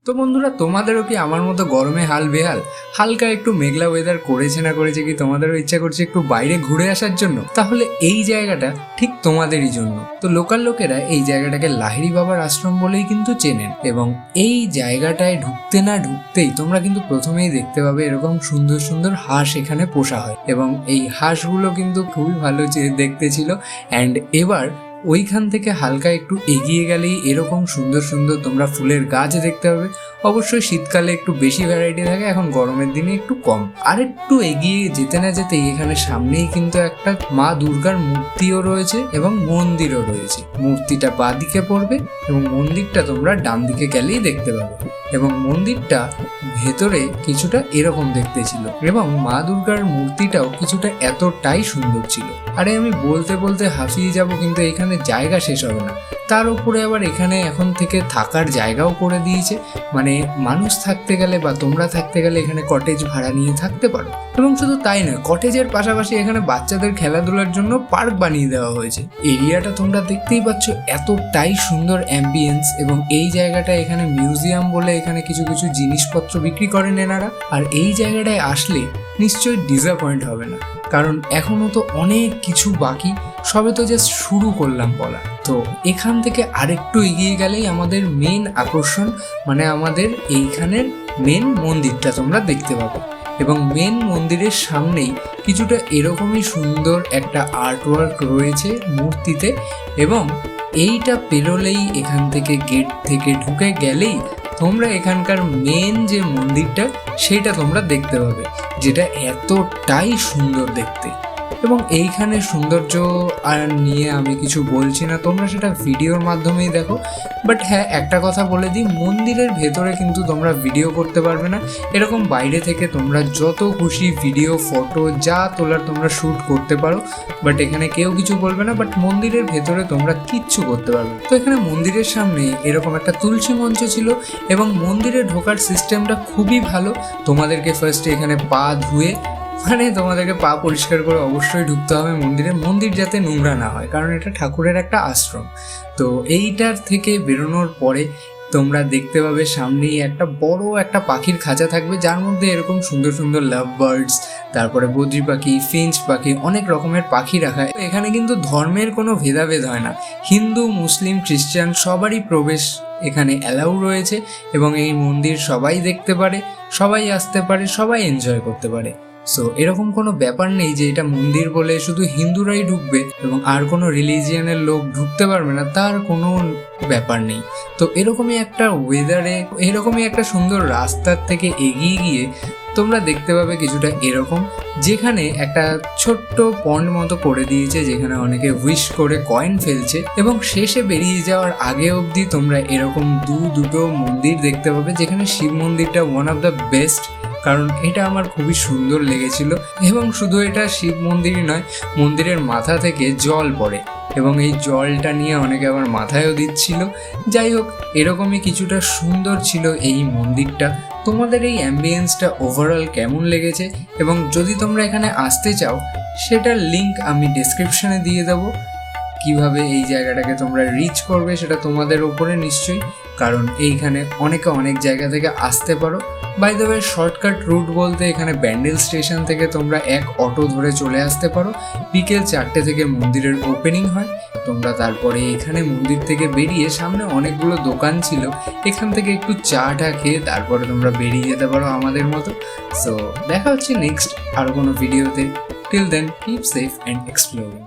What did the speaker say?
তো বন্ধুরা, তোমাদেরও কি আমার মতো গরমে হাল বেহাল? হালকা একটু মেঘলা ওয়েদার করেছে না করেছে কি তোমাদেরও ইচ্ছা করছে একটু বাইরে ঘুরে আসার জন্য? তাহলে এই জায়গাটা ঠিক তোমাদেরই জন্য। তো লোকাল লোকেরা এই জায়গাটাকে লাহিড়ী বাবার আশ্রম বলেই কিন্তু চেনেন, এবং এই জায়গাটায় ঢুকতে না ঢুকতেই তোমরা কিন্তু প্রথমেই দেখতে পাবে এরকম সুন্দর সুন্দর হাঁস এখানে পোষা হয়, এবং এই হাঁসগুলো কিন্তু খুবই ভালো দেখতে ছিল। অ্যান্ড এবার ওইখান থেকে হালকা একটু এগিয়ে গেলেই এরকম সুন্দর সুন্দর তোমরা ফুলের গাছ দেখতে পাবে। অবশ্যই শীতকালে একটু বেশি ভ্যারাইটি থাকে, এখন গরমের দিনে একটু কম। আর একটু এগিয়ে যেতে না যেতেই এখানে সামনেই কিন্তু একটা মা দুর্গার মূর্তিও রয়েছে এবং মন্দিরও রয়েছে। মূর্তিটা বাঁ দিকে পড়বে এবং মন্দিরটা তোমরা ডান দিকে গেলেই দেখতে পাবে। এবং মন্দিরটা ভেতরে কিছুটা এরকম দেখতে ছিল, এবং মা দুর্গার মূর্তিটাও কিছুটা এতটাই সুন্দর ছিল। আরে আমি বলতে বলতে হাঁপিয়ে যাব, কিন্তু এখানে জায়গা শেষ হবে না। তার উপরে আবার এখানে এখন থেকে থাকার জায়গাও করে দিয়েছে, মানে মানুষ থাকতে গেলে বা তোমরা থাকতে গেলে এখানে কটেজ ভাড়া নিয়ে থাকতে পারো। এবং শুধু তাই নয়, কটেজের পাশাপাশি এখানে বাচ্চাদের খেলাধুলার জন্য পার্ক বানিয়ে দেওয়া হয়েছে। এরিয়াটা তোমরা দেখতেই পাচ্ছ, এতটাই সুন্দর অ্যাম্বিয়েন্স। এবং এই জায়গাটা এখানে মিউজিয়াম বলে এখানে কিছু কিছু জিনিসপত্র বিক্রি করেন এনারা। আর এই জায়গাটায় আসলে নিশ্চয়ই ডিসঅ্যাপয়েন্ট হবে না, কারণ এখনো তো অনেক কিছু বাকি, সবে তো জাস্ট শুরু করলাম বলা। তো এখান থেকে আরেকটু এগিয়ে গেলেই আমাদের মেন আকর্ষণ, মানে আমাদের এইখানের মেন মন্দিরটা তোমরা দেখতে পাবে। এবং মেন মন্দিরের সামনেই কিছুটা এরকমই সুন্দর একটা আর্টওয়ার্ক রয়েছে মূর্তিতে, এবং এইটা পেরোলেই এখান থেকে গেট থেকে ঢুকে গেলেই তোমরা এখানকার মেন যে মন্দিরটা সেইটা তোমরা দেখতে পাবে, যেটা এতটাই সুন্দর দেখতে। এবং এইখানে সৌন্দর্য আর নিয়ে আমি কিছু বলছি না, তোমরা সেটা ভিডিওর মাধ্যমেই দেখো। বাট হ্যাঁ, একটা কথা বলে দিই, মন্দিরের ভেতরে কিন্তু তোমরা ভিডিও করতে পারবে না। এরকম বাইরে থেকে তোমরা যত খুশি ভিডিও ফটো যা তোলার তোমরা শ্যুট করতে পারো, বাট এখানে কেউ কিছু বলবে না। বাট মন্দিরের ভেতরে তোমরা কিচ্ছু করতে পারবে না। তো এখানে মন্দিরের সামনে এরকম একটা তুলসী মঞ্চ ছিল, এবং মন্দিরে ঢোকার সিস্টেমটা খুবই ভালো। তোমাদেরকে ফার্স্টে এখানে পা ধুয়ে, মানে তোমাদেরকে পা পরিষ্কার করে অবশ্যই ঢুকতে হবে মন্দিরে। মন্দির যাতে নোংরা না হয়, কারণ এটা ঠাকুরের একটা আশ্রম। তো এইটার থেকে বেরোনোর পরে তোমরা দেখতে পাবে সামনেই একটা বড় একটা পাখির খাঁচা থাকবে, যার মধ্যে এরকম সুন্দর সুন্দর লাভ বার্ডস, তারপরে বদ্রি পাখি, ফিঞ্চ পাখি, অনেক রকমের পাখি রাখা। এখানে কিন্তু ধর্মের কোনো ভেদাভেদ হয় না, হিন্দু মুসলিম খ্রিস্টান সবারই প্রবেশ এখানে অ্যালাউ রয়েছে। এবং এই মন্দির সবাই দেখতে পারে, সবাই আসতে পারে, সবাই এনজয় করতে পারে। সো এরকম কোনো ব্যাপার নেই যে এটা মন্দির বলে শুধু হিন্দুরাই ঢুকবে এবং আর কোনো রিলিজিয়ানের লোক ঢুকতে পারবে না, তার কোনো ব্যাপার নেই। তো এরকমই একটা ওয়েদারে, এরকমই একটা সুন্দর রাস্তার থেকে এগিয়ে গিয়ে তোমরা দেখতে পাবে কিছুটা এরকম, যেখানে একটা ছোট্ট পন্ড মতো করে দিয়েছে, যেখানে অনেকে উইশ করে কয়েন ফেলছে। এবং শেষে বেরিয়ে যাওয়ার আগে অবধি তোমরা এরকম দুটো মন্দির দেখতে পাবে, যেখানে শিব মন্দিরটা ওয়ান অফ দ্য বেস্ট, কারণ এটা আমার খুবই সুন্দর লেগেছিল। এবং শুধু এটা শিব মন্দিরই নয়, মন্দিরের মাথা থেকে জল পড়ে, এবং এই জলটা নিয়ে অনেকে আবার মাথায়ও দিচ্ছিল। যাই হোক, এরকমই কিছুটা সুন্দর ছিল এই মন্দিরটা। তোমাদের এই অ্যাম্বিয়েন্সটা ওভারঅল কেমন লেগেছে? এবং যদি তোমরা এখানে আসতে চাও, সেটার লিঙ্ক আমি ডেসক্রিপশনে দিয়ে দেবো। কিভাবে এই জায়গাটাকে তোমরা রিচ করবে সেটা তোমাদের ওপরে নিশ্চয়ই, কারণ এইখানে অনেক জায়গা থেকে আসতে পারো। By the way, shortcut route বলতে এখানে ব্যান্ডেল স্টেশন থেকে তোমরা এক অটো ধরে চলে আসতে পারো। বিকেল 4টে থেকে মন্দিরের ওপেনিং হয়। তোমরা তারপরে এখানে মন্দির থেকে বেরিয়ে সামনে অনেকগুলো দোকান ছিল, এখান থেকে একটু চা খেয়ে তারপরে তোমরা বেরিয়ে যেতে পারো আমাদের মতো। সো দেখা হচ্ছে নেক্সট আরও কোনো ভিডিওতে। Till then, keep safe and exploring.